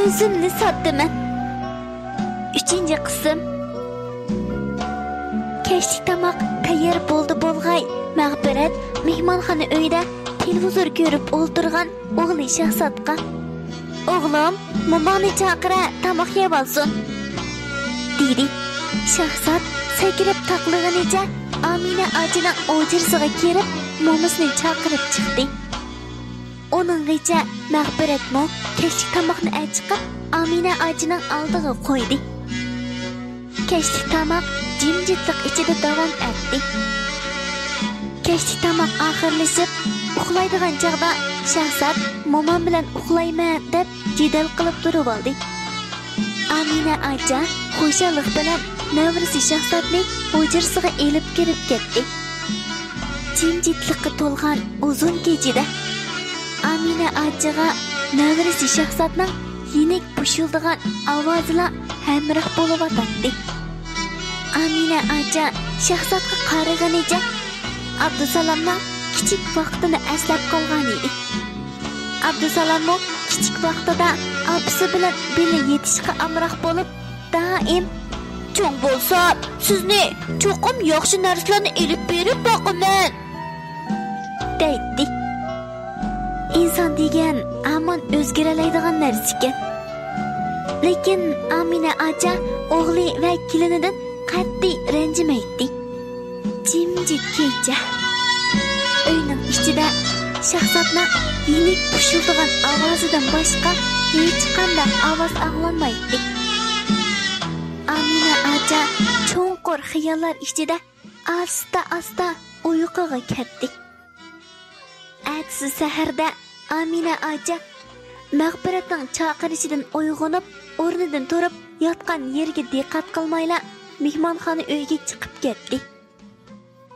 Özümni satdiman. 3-qism. Kechlik tomoq tayyor bo'lg'ay. Mag'firat mehmonxona uyida televizor ko'rib o'ltirgan o'g'li Shahzodga: "O'g'lim, momoni chaqira, tomoq yeb olsin" dedi. Shahzod sakrab taqlig'icha Amina ajining o'jirsiga kirib, momisini chaqirib chiqdi. Oninggacha Mag'firatmo kechlik tomoqni achiqib Amina ajining oldiga qo'ydi. Kechlik tomoq jimjitlik ichida davom etdi. Kechlik tomoq oxirlashib, uxlaydigan chog'da Shahzod momam bilan uxlayman deb jidal qilib turib oldi. Amina aja xo'shalik bilan navrisi Shahzodni hujrasiga elib kirib ketdi. Jimjitlikqa to'lgan uzun kechida Amina ajaga navrisi Shahzodning yenik pushildigan ovozilar hamroh bo'lib o'tdi. Amina aja Shahzodga qaraganicha Abdusalomning kichik vaqtini eslab qolgan edi. Abdusalommo kichik vaqtida opasi bilan birga yetishga amroq bo'lib, doim "Cho'ng bo'lsa, sizni cho'qim yaxshi narsalarni elib berib boqaman" deydi. Inson degan amon o'zgaroladigan narsa ekan. Lekin Amina aja o'g'li va kelinidan qat'iy ranjimaydi. Jimjit kecha uyning ichida Shahzodning yenik pushildigan ovozidan boshqa hech qanday ovoz anglanmaydi. Amina aja cho'nqur xayollar ichida asta uyquga ketdi. Ertasi saharda Amina aja Mag'firatning chaqirishidan uyg'onib, o'rnidan turib, yotgan yerga diqqat qilmayla mehmonxona uyiga chiqib ketdi.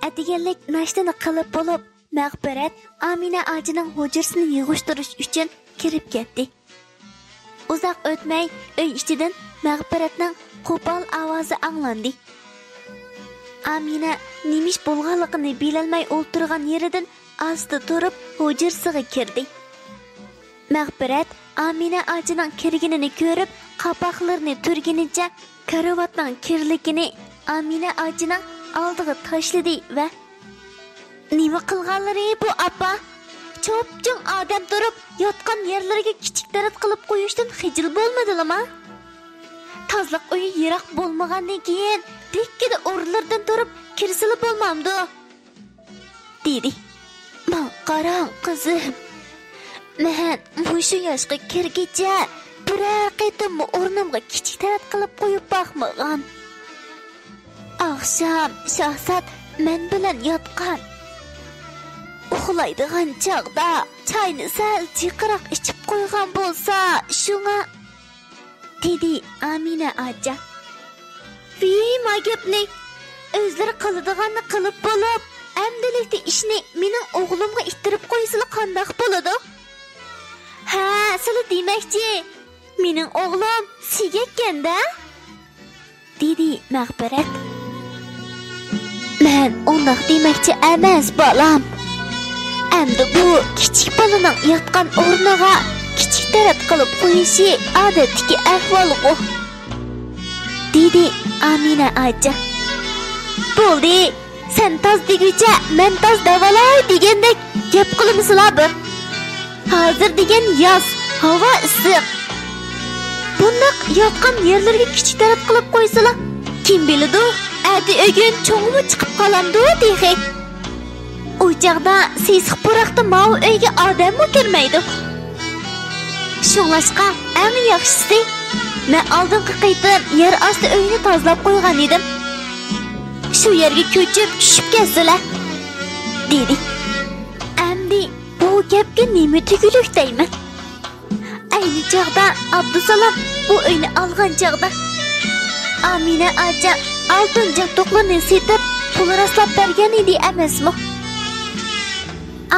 Atiganlik nashtani qilib bo'lib, Mag'firat Amina ajining hujrasini yig'ishtirish uchun kirib ketdi. Uzoq o'tmay uy ichidan Mag'firatning qo'pol ovozi anglandi. Amina nimish bo'lganligini bilolmay o'ltirgan yeridan asta turib hujrasiga kirdi. Mag'firat Amina ajining kirganini ko'rib, qapoqlarini turganicha karavotning kirligini Amina ajining oldiga tashladi va "Nima qilganlari bu apa? Cho'pchung odam turib yotgan yerlarga kichik tarat qilib qo'yishdan xijil bo'lmadimi? Tozliq uyi yiroq bo'lmagandan keyin dekkida o'rnlardan turib kirsili bo'lmamdi" dedi. "Men qarang qizim, men mushu yoshga kirgicha biror qitim o'rnimga kichik tarat qilib qo'yib boqmagan. Oqshom Shahzod men bilan yotgan. Uxlaydigan chog'da choyni sal jiqroq ichib qo'ygan bo'lsa, shunga" dedi Amina aja. "Vima gapni o'zlari qiladiganni qilib bo'lib, amdilikda ishni mening o'g'limga ittirib qo'ysili qandoq bo'ladi?" "Ha, sizlar demakchi, mening o'g'lim sigakkanda" dedi Mag'firat. "Men undoq demakchi emas, bolam. Endi bu kichik bolaning yotgan o'rniga kichik tarat qilib qo'yishi odatdagi ahvol-ku" dedi Amina aja. "Bo'ldi, sen toz deguncha men toz davolay degandek gap qilmasizlar bir. Hozir degan yoz, havo issiq. Bundoq yotgan yerlarga kichik tarat qilib qo'ysalar, kim biladi, ati o'gun cho'ngmi chiqib qolamdi dexe. U chog'da sesiq puraqda mau uyga odammi kirmaydi. Shunlashqa eng yaxshisi, men oldingi qaytib yer osti uyni tozalab qo'ygan edim. Shu yerga ko'chib tushib kelsalar" dedi. Endi bu gapga nima tuguluq deyman? Ayni chog'da Abdusalom bu uyni olgan chog'da Amina aja oltin jatoqlarni setib pul raslab bergan edi emasmi?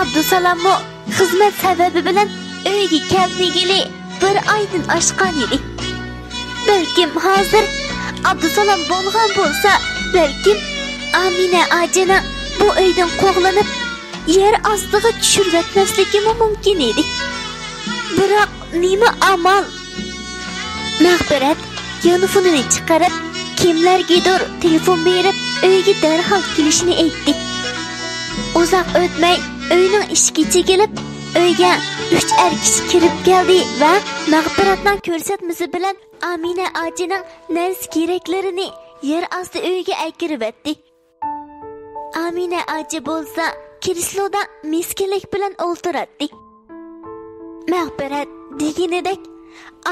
Abdusalommo xizmat sababi bilan uyga kelmagili bir oydan oshgan edi. Balkim hozir Abdusalom bo'lgan bo'lsa, balkim Amina ajana bu uydan qo'g'lanib yer ostiga tushirib etmasligi mumkin edi. Biroq nima amal? Mag'firat telefonini chiqarib, kimlargadir telefon berib, uyga darhol kelishini aytdi. Uzoq o'tmay uyning eshigi kelib, uyga 3 kishi kirib keldi va Mag'firatning ko'rsatmasi bilan Amina ojining narsa keraklarini yer osti uyga akirib etdi. Amina oji bo'lsa, kresloda miskinlik bilan o'ltiradi. Mag'firat deganidek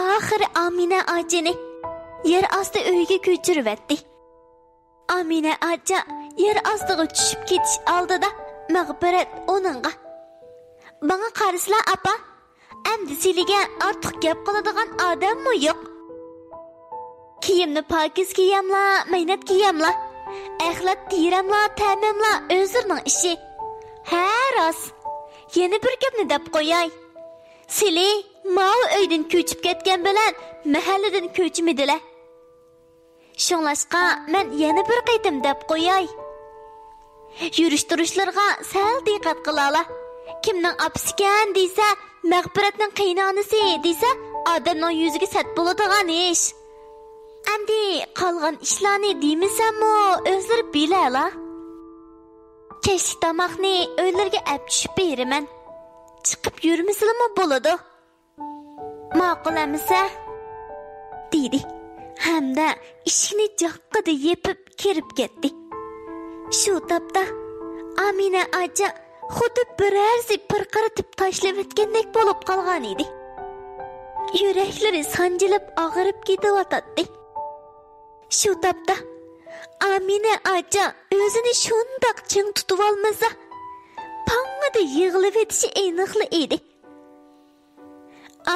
oxiri Amina ojini yer osti uyga ko'chirib etdi. Amina oji yer ostiga tushib ketish oldida Mag'firat onunga: "Bana qarasla apa, endi sizga ortiq gap qiladigan odammi yo'q? Kiyimni pokiz kiyamla, maynat kiyamla, axlat tiramla, tamamla o'zingning ishi. Ha, rost. Yana bir gapni deb qo'yay. Sizlar mau uydan ko'chib ketgan bilan mahalladan ko'chmadilar. Shunlashqa men yana bir qaytim deb qo'yay. Yurish-turishlarga sal diqqat qilala. Kimning apsikan desa, Mag'firatning qiynonisi desa, odamning yuziga sat bo'ladigan ish. Endi qolgan ishlarni deymisanmi, o'zlari bilala. Kechki tomoqni uylarga olib tushib beraman. Chiqib yurmaslimi bo'ladi? Ma'qul emisa?" dedi. Hamda ishini joqqida yepib kirib ketdi. Shu topda Amina oji xuddi birarsi pirqiratib tashlab o'tgandek bo'lib qolgan edi. Yuraklari sanjilib og'rib ketayotdi. Shu topda Amina oji o'zini shundoq ching tutib olmasa, pangida yig'ilib etishi aniqli edi.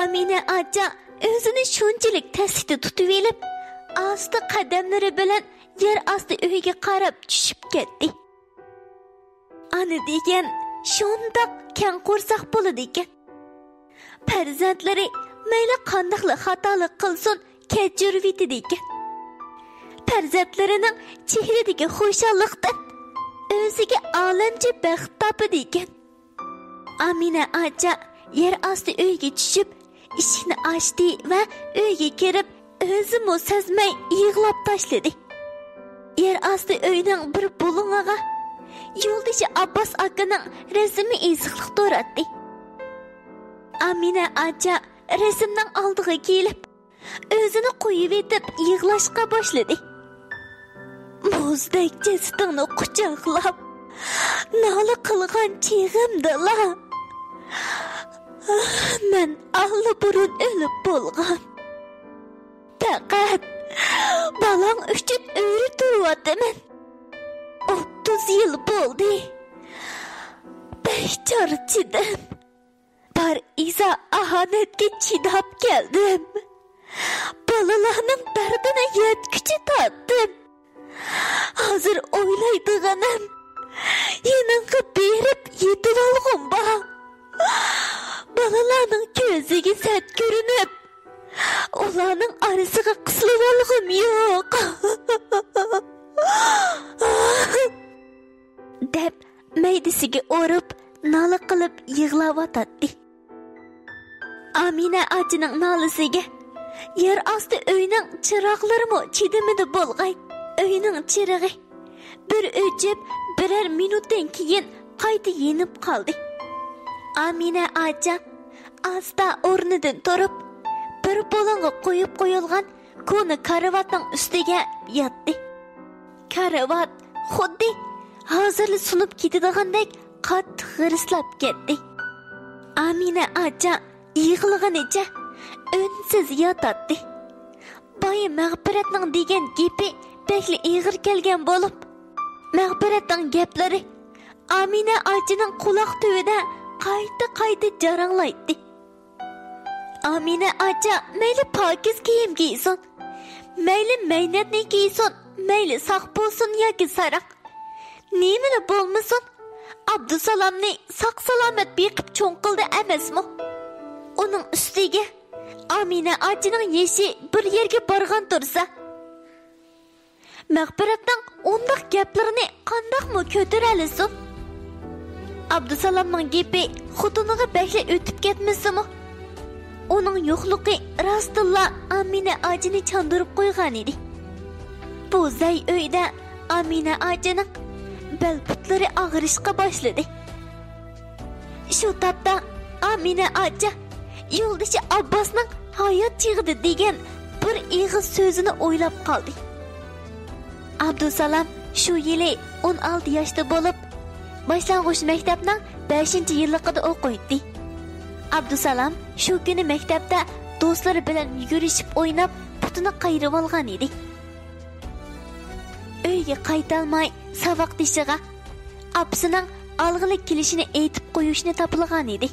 Amina oji o'zini shunchalik tasida tutib olib, asta qadamlari bilan yer osti uyiga qarab tushib ketdi. Ana degan shundoq kang qo'rsoq bo'ladi ekan. Farzandlari mayli qandoqli xatolik qilsin, kechirib yetadi ekan. Farzandlarining chehradagi xushalliqdan o'ziga olamcha baxt topadi ekan. Amina oji yer osti uyga tushib, eshikni ochdi va uyga kirib, o'zimi sezmay yig'lab tashladi. Yer osti uyning bir bo'ling'iga yo'ldoshi Abbos akaning rasmi iziqliq turadi. Amina oji rasmning oldiga kelib, o'zini qo'yib etib yig'lashga boshladi. Muzdek jasadini quchoqlab, nola qilgan chig'imdala. Men allaburun o'lib bo'lgan. Faqat balang uchun o'ri turyapman. 30 yil bo'ldi. Bechora chidim. Par iza ahanetga chidab keldim. Balalarning dardini yetkichi tatdim. Hozir o'ylaydiganim, yaningga berib yetib olg'um bor. Balalarning ko'ziga sat ko'rinib, ularning orasiga qisilib olg'um yo'q. deb maydisiga o'rib, nola qilib yig'layotdi. Amina ojining nolasiga yer osti uyning chiroqlarimi chidimida bo'lg'ay. Uyning chirog'i bir o'chib, birer minutdan keyin qayta yenib qoldi. Amina oji asta o'rnidan turib, bir bo'longa qo'yib qo'yilgan ko'ni karavatning ustiga yotdi. Karavat xuddi hozir sunib ketadigandek qattiq g'irslab ketdi. Amina oji yig'ilganicha unsiz yotadi. Boy Mag'firatning degan gapi bekli ig'ir kelgan bo'lib, Mag'firatning gaplari Amina ojining quloq tubida qayta jaranglaydi. Amina oji mayli pokiz kiyim giysin, mayli maynatni giysin, mayli saq bo'lsin yoki saraq, nimani bo'lmasin, Abdusalomni saq salomat beqib cho'nqildi emasmi? Uning ustiga Amina ojining yeshi bir yerga borgan tursa, Mag'firatning undaq gaplarini qandoqmi ko'taralisin? Abdusalomning gapi xotiniga bekli o'tib ketmasimi? Onun yo'qligi rostilla Amina ajini chandırib qo'ygan edi. Bu zay uyda Amina ajining bel putlari og'rishga boshladi. Shu topda Amina aja yo'ldoshi Abbosning hayot chig'idi degan bir ig'iz so'zini o'ylab qoldi. Abdusalom shu yili 16 yoshda bo'lib, boshlang'ich maktabning 5-yilligida o'qiydi. Abdusalom shu kuni maktabda do'stlari bilan yugurishib o'ynab, putini qayrib olgan edi. Uyga qaytolmay saboqdishiga apsining alg'ilik kelishini aytib qo'yishni topilgan edi.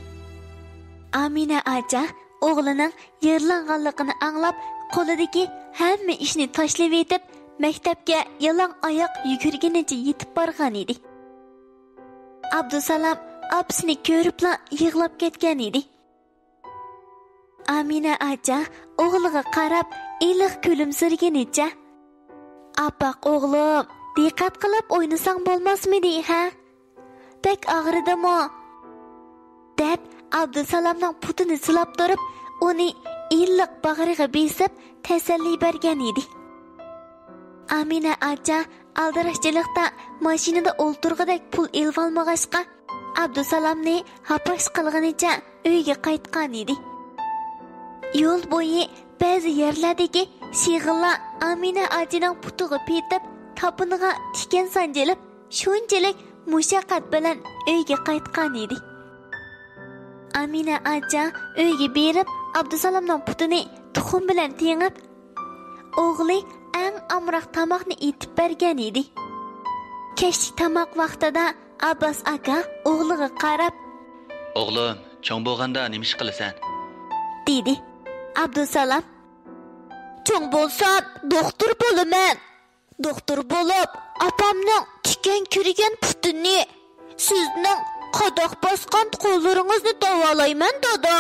Amina aja o'g'lining yerlanganligini anglab, qo'lidagi hamma ishni tashlab etib, maktabga yalang oyoq yugurganicha yetib borgan edi. Abdusalom apsini ko'ribla yig'lab ketgan edi. Amina aja o'g'liga qarab iliq kulimsirganicha, "Apaq o'g'lim, diqqat qilib o'ynasang bo'lmasmidi, ha? Bek og'ridimi?" deb Abdusalomning putini silab turib, uni iliq bag'riga besib tasalli bergan edi. Amina aja aldirashchilikda mashinada o'ltirg'idek pul elib olmag'achqa, Abdusalomni hapash qilganicha uyga qaytgan edi. Yo'l bo'yi ba'zi yerlardagi shig'illar Amina ajining putiga petib, tapiniga tikan sanjilib, shunchalik mushaqqat bilan uyga qaytgan edi. Amina aja uyga berib, Abdusalomning putini tuxum bilan tengib, o'g'li eng amroq tomoqni etib bergan edi. Kechki tomoq vaqtida Abbos aka o'g'liga qarab, "O'g'lim, cho'ng bo'lganda nima ish qilasan?" dedi. Abdusalom, "Cho'ng bo'lsam, doktor bo'laman. Doktor bo'lib, opamning tikan kirgan putini, sizning qadoq bosgan qo'llaringizni davolayman, dodo.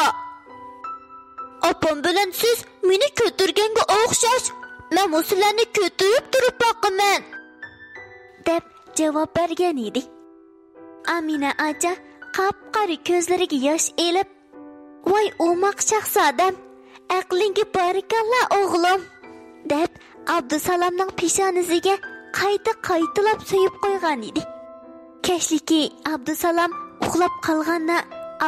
Opam bilan siz meni ko'tirganga o'xshash, men sizlarni ko'tirib turib boqaman," deb javob bergan edi. Amina aja qap-qari ko'zlariga yosh elib, "Voy o'maq shahzodam, aqlinga barakallah o'g'lim," deb Abdusalomning peshonasiga qayta-qaytalab so'yib qo'ygan edi. Keshliki Abdusalom uxlab qolganda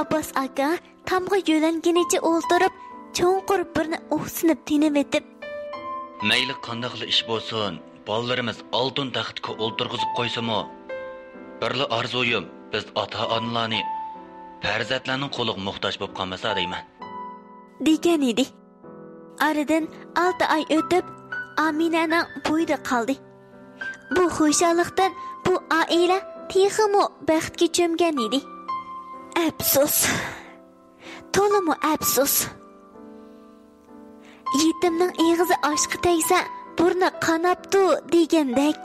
Abbos aka tamg'a yo'langunicha o'ltirib, cho'nqur birni o'hsinib tinib etib, "Mayli qandoqli ish bo'lsin, bolalarimiz oltin taxtga o'ltirg'izib qo'ysami, birli orzuyim biz ota-onalarni farzandlarning qo'liga muhtoj bo'lib qolmasa deyman," degan edi. Aradan 6 oy o'tib, Aminaning bo'yida qoldi. Bu xo'shallikdan bu oila texmo baxtga cho'mgan edi. Afsus. To'limu afsus. Yetimning eg'izi oshqa tegsa, burni qanabdi degandek.